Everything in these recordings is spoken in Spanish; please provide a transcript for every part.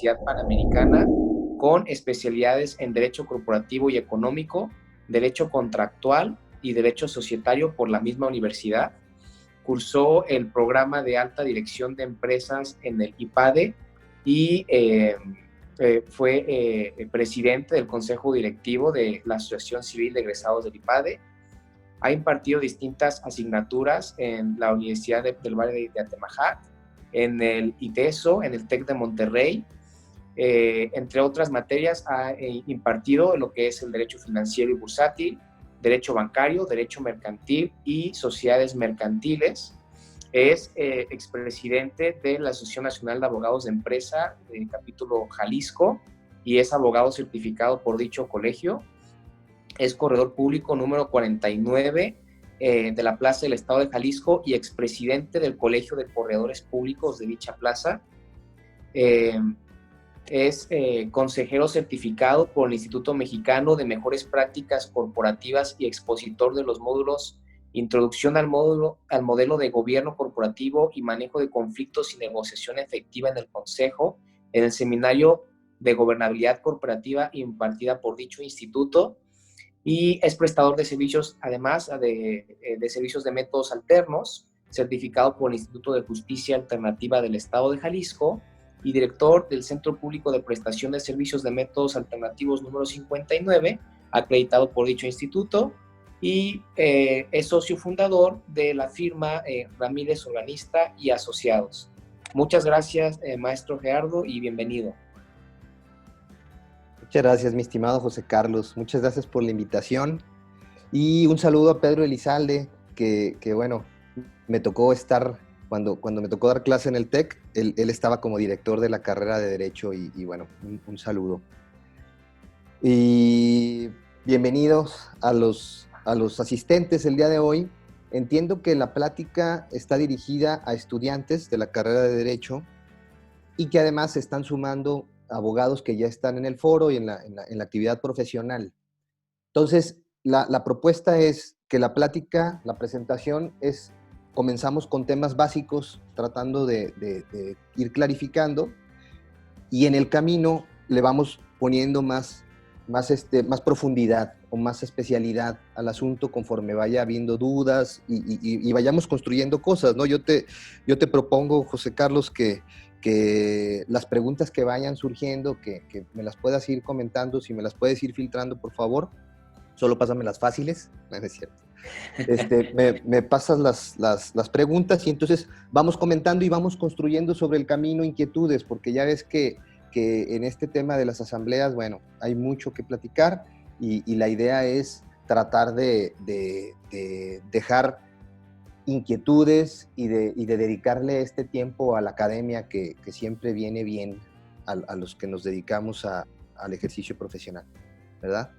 Universidad Panamericana, con especialidades en Derecho Corporativo y Económico, Derecho Contractual y Derecho Societario por la misma universidad. Cursó el programa de Alta Dirección de Empresas en el IPADE y fue presidente del Consejo Directivo de la Asociación Civil de Egresados del IPADE. Ha impartido distintas asignaturas en la Universidad del Valle de Atemajac, en el ITESO, en el TEC de Monterrey. Entre otras materias ha impartido lo que es el Derecho Financiero y Bursátil, Derecho Bancario, Derecho Mercantil y Sociedades Mercantiles. Es expresidente de la Asociación Nacional de Abogados de Empresa, del capítulo Jalisco, y es abogado certificado por dicho colegio. Es corredor público número 49 de la Plaza del Estado de Jalisco y expresidente del Colegio de Corredores Públicos de dicha plaza. Es consejero certificado por el Instituto Mexicano de Mejores Prácticas Corporativas y expositor de los módulos Introducción al modelo de gobierno corporativo y manejo de conflictos y negociación efectiva en el Consejo, en el Seminario de Gobernabilidad Corporativa impartida por dicho instituto. Y es prestador de servicios, además de servicios de métodos alternos, certificado por el Instituto de Justicia Alternativa del Estado de Jalisco y director del Centro Público de Prestación de Servicios de Métodos Alternativos número 59, acreditado por dicho instituto, y es socio fundador de la firma Ramírez Organista y Asociados. Muchas gracias, maestro Gerardo, y bienvenido. Muchas gracias, mi estimado José Carlos. Muchas gracias por la invitación. Y un saludo a Pedro Elizalde, que bueno, me tocó estar, cuando me tocó dar clase en el TEC, él estaba como director de la carrera de Derecho y bueno, un saludo. Y bienvenidos a los asistentes el día de hoy. Entiendo que la plática está dirigida a estudiantes de la carrera de Derecho y que además se están sumando abogados que ya están en el foro y en la actividad profesional. Entonces, la propuesta es que la plática, la presentación comenzamos con temas básicos, tratando de ir clarificando, y en el camino le vamos poniendo más profundidad o más especialidad al asunto conforme vaya habiendo dudas y vayamos construyendo cosas, ¿no? Yo te propongo, José Carlos, que las preguntas que vayan surgiendo, que me las puedas ir comentando, si me las puedes ir filtrando, por favor. Solo pásame las fáciles, no es cierto. Me pasas las preguntas y entonces vamos comentando y vamos construyendo sobre el camino inquietudes, porque ya ves que en este tema de las asambleas, bueno, hay mucho que platicar y la idea es tratar de dejar inquietudes y de dedicarle este tiempo a la academia que siempre viene bien a los que nos dedicamos al ejercicio profesional, ¿verdad?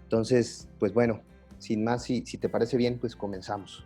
Entonces, pues bueno, sin más, si te parece bien, pues comenzamos.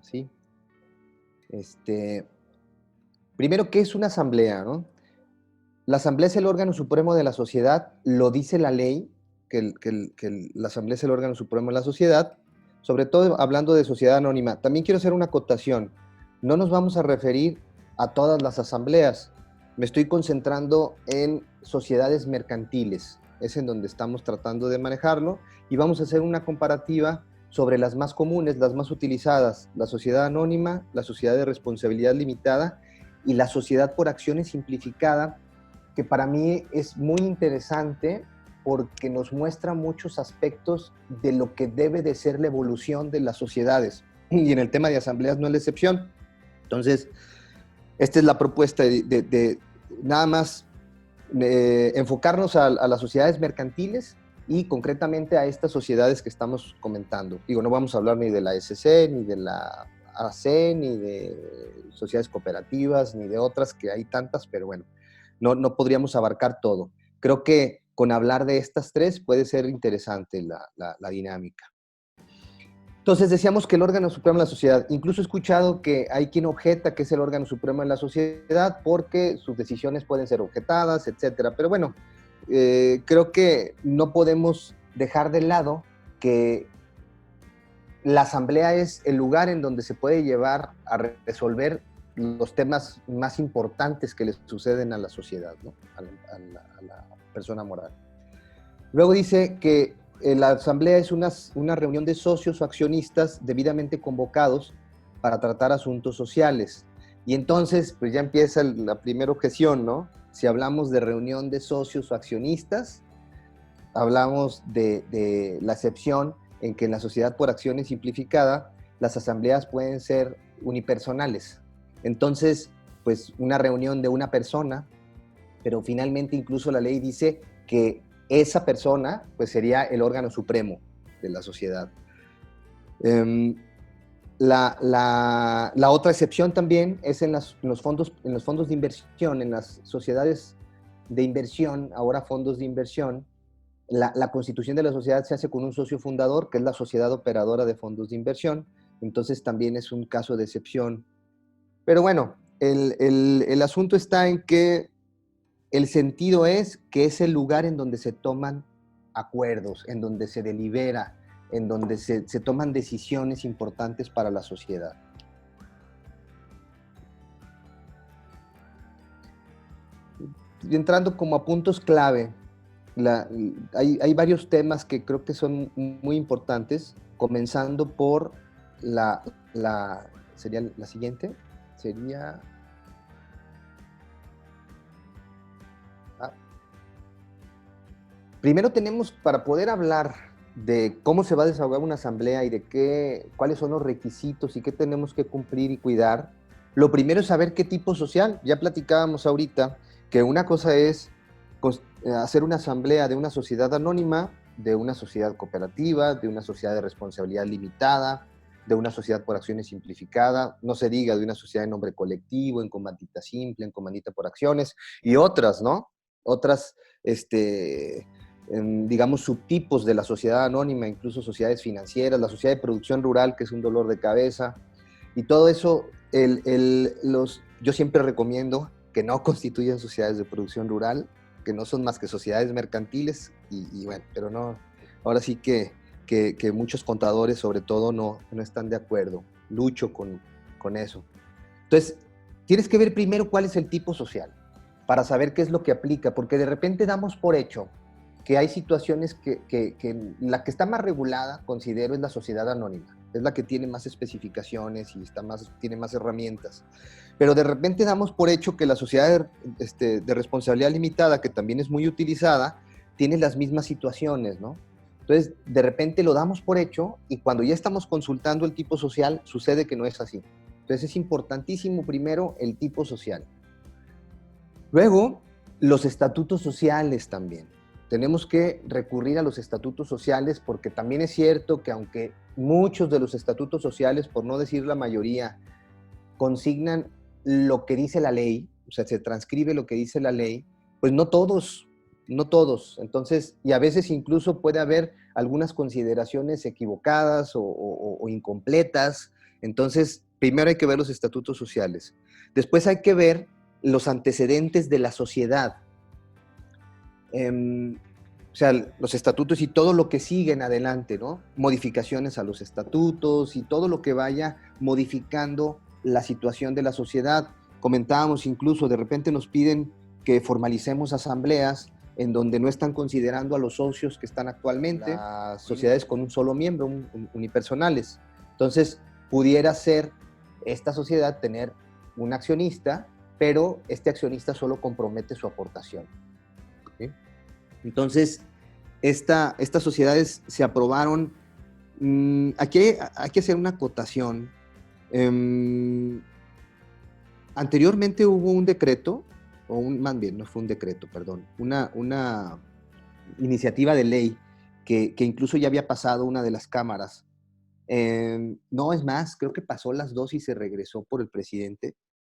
¿Sí? Primero, ¿qué es una asamblea, no? La asamblea es el órgano supremo de la sociedad, lo dice la ley, que la asamblea es el órgano supremo de la sociedad, sobre todo hablando de sociedad anónima. También quiero hacer una acotación. No nos vamos a referir a todas las asambleas. Me estoy concentrando en sociedades mercantiles. Es en donde estamos tratando de manejarlo y vamos a hacer una comparativa sobre las más comunes, las más utilizadas, la sociedad anónima, la sociedad de responsabilidad limitada y la sociedad por acciones simplificada, que para mí es muy interesante porque nos muestra muchos aspectos de lo que debe de ser la evolución de las sociedades. Y en el tema de asambleas no es la excepción. Entonces, esta es la propuesta de nada más enfocarnos a las sociedades mercantiles y concretamente a estas sociedades que estamos comentando. Digo, no vamos a hablar ni de la SC, ni de la AC, ni de sociedades cooperativas, ni de otras, que hay tantas, pero bueno, no podríamos abarcar todo. Creo que con hablar de estas tres puede ser interesante la dinámica. Entonces decíamos que el órgano supremo de la sociedad, incluso he escuchado que hay quien objeta que es el órgano supremo de la sociedad porque sus decisiones pueden ser objetadas, etcétera. Pero bueno, creo que no podemos dejar de lado que la asamblea es el lugar en donde se puede llevar a resolver los temas más importantes que les suceden a la sociedad, ¿no? A la persona moral. Luego dice que la asamblea es una reunión de socios o accionistas debidamente convocados para tratar asuntos sociales. Y entonces, pues ya empieza la primera objeción, ¿no? Si hablamos de reunión de socios o accionistas, hablamos de la excepción en que en la sociedad por acciones simplificada, las asambleas pueden ser unipersonales. Entonces, pues una reunión de una persona, pero finalmente incluso la ley dice que esa persona pues sería el órgano supremo de la sociedad. La otra excepción también es en los fondos de inversión, en las sociedades de inversión, ahora fondos de inversión. La constitución de la sociedad se hace con un socio fundador, que es la sociedad operadora de fondos de inversión, entonces también es un caso de excepción. Pero bueno, el asunto está en que el sentido es que es el lugar en donde se toman acuerdos, en donde se delibera, en donde se toman decisiones importantes para la sociedad. Y entrando como a puntos clave, hay varios temas que creo que son muy importantes, comenzando por sería la siguiente, sería... Primero tenemos, para poder hablar de cómo se va a desahogar una asamblea y de cuáles son los requisitos y qué tenemos que cumplir y cuidar, lo primero es saber qué tipo social. Ya platicábamos ahorita que una cosa es hacer una asamblea de una sociedad anónima, de una sociedad cooperativa, de una sociedad de responsabilidad limitada, de una sociedad por acciones simplificada, no se diga de una sociedad en nombre colectivo, en comandita simple, en comandita por acciones, y otras, ¿no? Otras, digamos, subtipos de la sociedad anónima, incluso sociedades financieras, la sociedad de producción rural, que es un dolor de cabeza, y todo eso, yo siempre recomiendo que no constituyan sociedades de producción rural, que no son más que sociedades mercantiles, y bueno, pero no, ahora sí que muchos contadores sobre todo no están de acuerdo. Lucho con eso. Entonces, tienes que ver primero cuál es el tipo social, para saber qué es lo que aplica, porque de repente damos por hecho que hay situaciones que la que está más regulada, considero, es la sociedad anónima. Es la que tiene más especificaciones y tiene más herramientas. Pero de repente damos por hecho que la sociedad de responsabilidad limitada, que también es muy utilizada, tiene las mismas situaciones, ¿no? Entonces, de repente lo damos por hecho y cuando ya estamos consultando el tipo social, sucede que no es así. Entonces, es importantísimo primero el tipo social. Luego, los estatutos sociales también. Tenemos que recurrir a los estatutos sociales porque también es cierto que aunque muchos de los estatutos sociales, por no decir la mayoría, consignan lo que dice la ley, o sea, se transcribe lo que dice la ley, pues no todos. Entonces, y a veces incluso puede haber algunas consideraciones equivocadas o incompletas. Entonces, primero hay que ver los estatutos sociales. Después hay que ver los antecedentes de la sociedad. O sea, los estatutos y todo lo que sigue en adelante, ¿no? Modificaciones a los estatutos y todo lo que vaya modificando la situación de la sociedad. Comentábamos incluso, de repente nos piden que formalicemos asambleas en donde no están considerando a los socios que están actualmente, las sociedades con un solo miembro, unipersonales. Entonces, pudiera ser esta sociedad tener un accionista, pero este accionista solo compromete su aportación. ¿Sí? Entonces, estas sociedades se aprobaron. Aquí hay que hacer una acotación. Anteriormente hubo un decreto, más bien, no fue un decreto, perdón, una iniciativa de ley que incluso ya había pasado una de las cámaras. No, es más, creo que pasó las dos y se regresó por el presidente.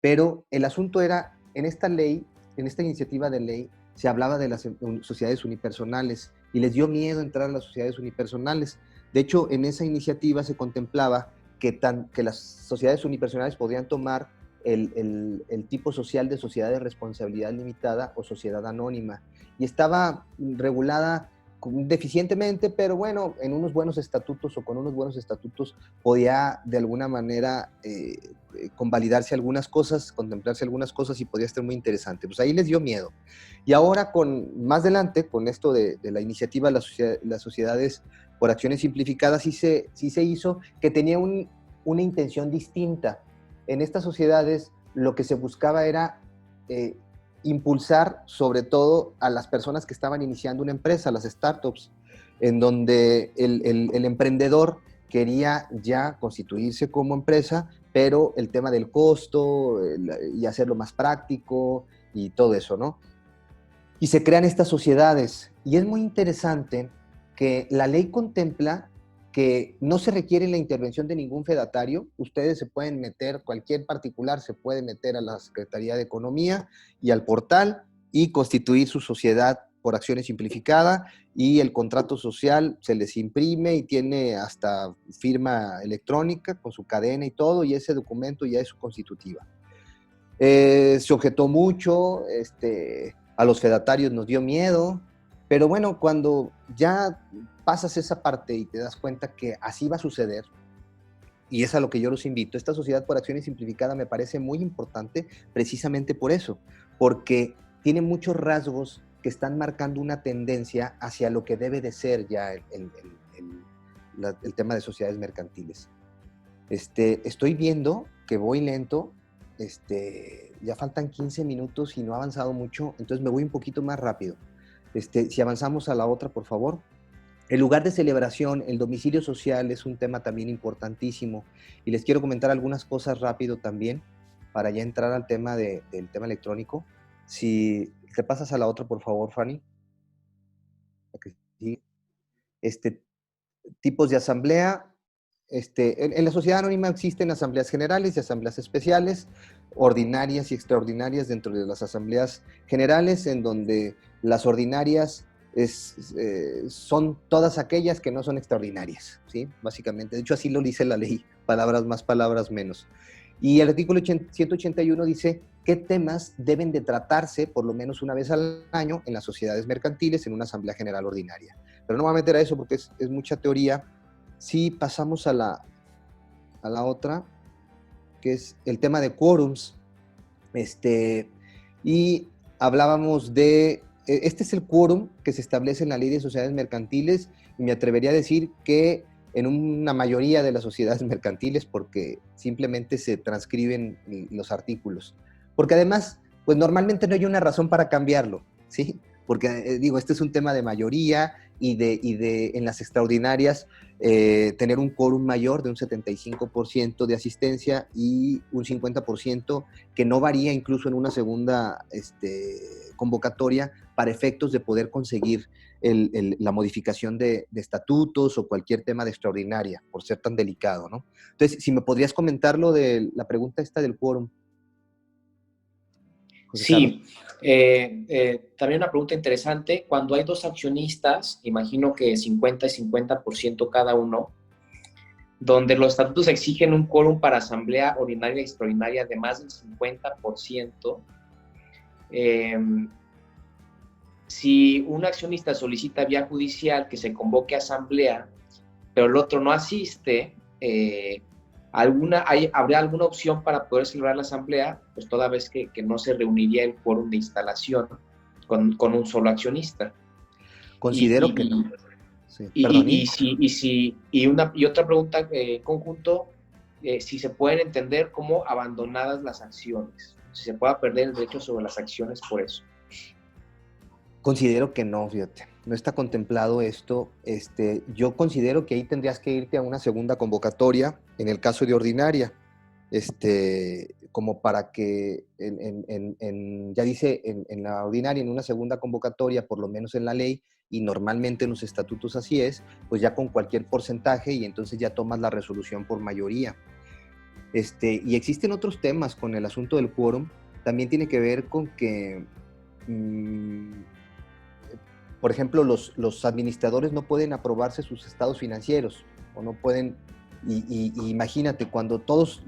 Pero el asunto era, en esta ley, en esta iniciativa de ley, se hablaba de las sociedades unipersonales y les dio miedo entrar a las sociedades unipersonales. De hecho, en esa iniciativa se contemplaba que las sociedades unipersonales podían tomar el tipo social de sociedad de responsabilidad limitada o sociedad anónima. Y estaba regulada deficientemente, pero bueno, en unos buenos estatutos o con unos buenos estatutos podía de alguna manera convalidarse algunas cosas, contemplarse algunas cosas y podía estar muy interesante. Pues ahí les dio miedo. Y ahora, más adelante, con esto de la iniciativa de las sociedades por acciones simplificadas, sí se hizo que tenía una intención distinta. En estas sociedades lo que se buscaba era impulsar sobre todo a las personas que estaban iniciando una empresa, las startups, en donde el emprendedor quería ya constituirse como empresa, pero el tema del costo y hacerlo más práctico y todo eso, ¿no? Y se crean estas sociedades. Y es muy interesante que la ley contempla que no se requiere la intervención de ningún fedatario. Ustedes se pueden meter, cualquier particular se puede meter a la Secretaría de Economía y al portal y constituir su sociedad por acciones simplificada, y el contrato social se les imprime y tiene hasta firma electrónica con su cadena y todo, y ese documento ya es su constitutiva. Se objetó mucho, a los fedatarios nos dio miedo, pero bueno, cuando ya pasas esa parte y te das cuenta que así va a suceder, y es a lo que yo los invito, esta sociedad por acciones simplificada me parece muy importante precisamente por eso, porque tiene muchos rasgos que están marcando una tendencia hacia lo que debe de ser ya el tema de sociedades mercantiles. Estoy viendo que voy lento, ya faltan 15 minutos y no ha avanzado mucho, entonces me voy un poquito más rápido. Si avanzamos a la otra, por favor. El lugar de celebración, el domicilio social es un tema también importantísimo, y les quiero comentar algunas cosas rápido también para ya entrar al tema del tema electrónico. Si te pasas a la otra, por favor, Fanny. Sí. Tipos de asamblea. En la sociedad anónima existen asambleas generales y asambleas especiales, ordinarias y extraordinarias. Dentro de las asambleas generales, en donde las ordinarias son todas aquellas que no son extraordinarias, ¿sí? Básicamente, de hecho así lo dice la ley, palabras más, palabras menos. Y el artículo 181 dice qué temas deben de tratarse por lo menos una vez al año en las sociedades mercantiles en una asamblea general ordinaria. Pero no me voy a meter a eso porque es mucha teoría. Sí, pasamos a la otra, que es el tema de quórums. Y hablábamos de, este es el quórum que se establece en la ley de sociedades mercantiles, y me atrevería a decir que en una mayoría de las sociedades mercantiles, porque simplemente se transcriben los artículos. Porque además, pues normalmente no hay una razón para cambiarlo, ¿sí? Porque, digo, este es un tema de mayoría, y en las extraordinarias, tener un quórum mayor de un 75% de asistencia y un 50% que no varía incluso en una segunda convocatoria, para efectos de poder conseguir la modificación de estatutos o cualquier tema de extraordinaria, por ser tan delicado, ¿no? Entonces, si me podrías comentar lo de la pregunta esta del quórum. Sí, también una pregunta interesante. Cuando hay dos accionistas, imagino que 50 y 50% cada uno, donde los estatutos exigen un quórum para asamblea ordinaria y extraordinaria de más del 50%, si un accionista solicita vía judicial que se convoque a asamblea, pero el otro no asiste, ¿habría alguna opción para poder celebrar la asamblea? Pues toda vez que no se reuniría el quórum de instalación con un solo accionista. Considero que no. Sí, y otra pregunta conjunto, si se pueden entender como abandonadas las acciones, si se pueda perder el derecho sobre las acciones por eso. Considero que no, fíjate, no está contemplado esto. Yo considero que ahí tendrías que irte a una segunda convocatoria, en el caso de ordinaria, como para que, ya dice en la ordinaria, en una segunda convocatoria, por lo menos en la ley, y normalmente en los estatutos así es, pues ya con cualquier porcentaje, y entonces ya tomas la resolución por mayoría. Y existen otros temas con el asunto del quórum. También tiene que ver con que, por ejemplo, los administradores no pueden aprobarse sus estados financieros, o no pueden Y imagínate, cuando todos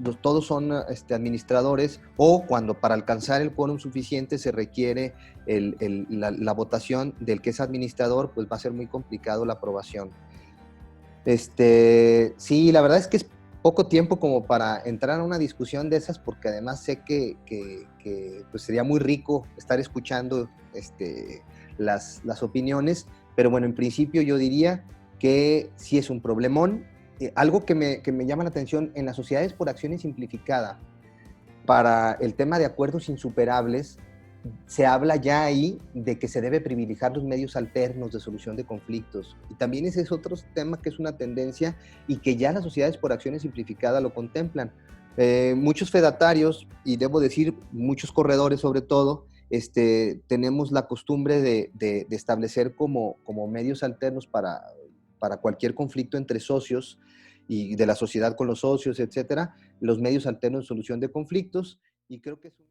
son administradores, o cuando para alcanzar el quórum suficiente se requiere la votación del que es administrador, pues va a ser muy complicado la aprobación. Sí, la verdad es que es poco tiempo como para entrar a una discusión de esas, porque además sé que pues sería muy rico estar escuchando las opiniones, pero bueno, en principio yo diría que sí es un problemón. Algo que me llama la atención en las sociedades por acciones simplificada, para el tema de acuerdos insuperables, se habla ya ahí de que se debe privilegiar los medios alternos de solución de conflictos. Y también ese es otro tema que es una tendencia y que ya las sociedades por acciones simplificadas lo contemplan. Muchos fedatarios, y debo decir muchos corredores sobre todo, tenemos la costumbre de establecer como medios alternos para cualquier conflicto entre socios y de la sociedad con los socios, etcétera, los medios alternos de solución de conflictos. Y creo que es un...